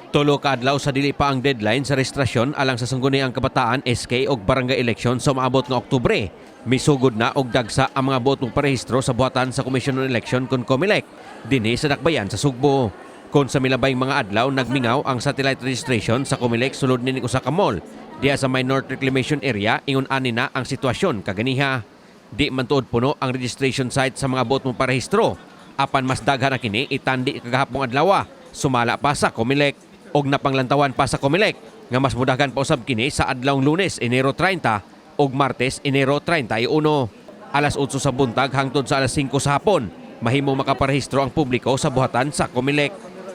Tulo ka adlaw sa dili pa ang deadline sa rehistrasyon alang sa Sangguniang Kabataan, SK ug barangay election sa maabot nga Oktubre. Misugod na og dagsa ang mga botong parehistro sa buhatan sa Commission on Election kon COMELEC dinhi sa Dakbayan sa Sugbo. Kon sa milabayng mga adlaw nagmingaw ang satellite registration sa COMELEC sulod ni usa ka mall diha sa may North Reclamation Area ingon ani na ang sitwasyon kaganiha. Di man tuod puno ang registration site sa mga botong parehistro. Apan mas daghan na kini itandi kagahapong adlaw sumala pa sa COMELEC. Og napanglantawan pa sa COMELEC nga mas mudagan pa usab kini sa adlawng Lunes, Enero 30 og Martes, Enero 31. Alas 8 sa buntag hangtod sa alas 5 sa hapon, mahimo makaparehistro ang publiko sa buhatan sa COMELEC.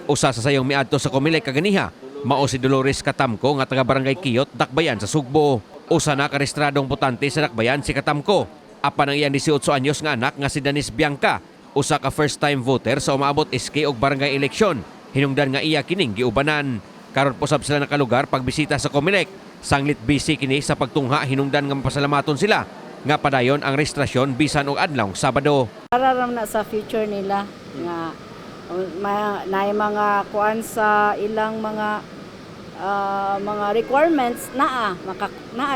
Usa sa sayong miadto sa COMELEC kaganiha, mao si Dolores Katamko nga taga Barangay Kiyot, Dakbayan sa Sugbo. Usa na karehistradong botante sa Dakbayan si Katamko. Apan ang iyang 18 anyos nga anak nga si Danis Bianca, usa ka first-time voter sa umaabot SK og barangay eleksyon. Hinungdan nga iya kining giubanan. Karon posab sila nakalugar pagbisita sa COMELEC. Sanglit busy kini sa pagtungha hinungdan nga mapasalamaton sila nga padayon ang rehistrasyon bisan og adlawng Sabado. Para ram na sa future nila nga may mga kuan sa ilang mga requirements naa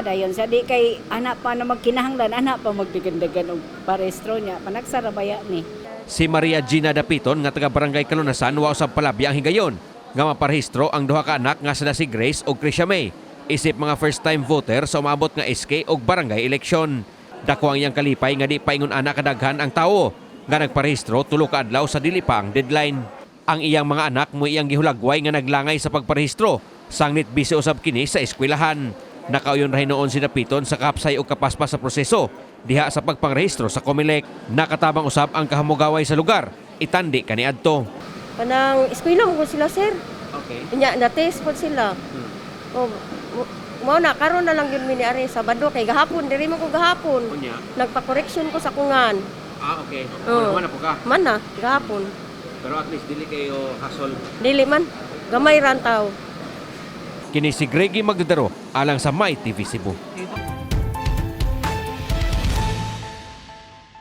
dayon sa di kay anak pa na magkinahanglan anak pa magdigandagan og parehistro niya panagsarabaya ni. Si Maria Gina Dapiton nga taga Barangay Kalunasan wa usab palabya ang higayon nga maparehistro ang duha ka anak nga sila si Grace ug Krisha May isip mga first time voter sa umabot nga SK ug barangay eleksyon. Dako ang iyang kalipay nga di paingon anak kadaghan ang tawo nga nagparehistro tulo ka adlaw sa dili pa ang deadline. Ang iyang mga anak mo iyang gihulagway nga naglangay sa pagparehistro sanglit busy usab kini sa eskwelahan. Nakauyon ra hinuon si Dapiton sa kapsay ug kapaspas sa proseso diha sa pagpangrehistro sa COMELEC. Nakatabang usab ang kahamugaway sa lugar. Itandi kaniadto. Kanang eskwela mo sila, sir. Okay. Nya na-test po sila. O mo na karon na lang gyud mi ni ari Sabado kay gahapon diri mo ko gahapon. Unya. Nagpa-correction ko sa kungan. Okay. Mana po ka? Man na gahapon. Pero at least dili kayo hasol. Dili man gamay ran taw. Kini si Greggy Magdadaro alang sa My TV Cebu.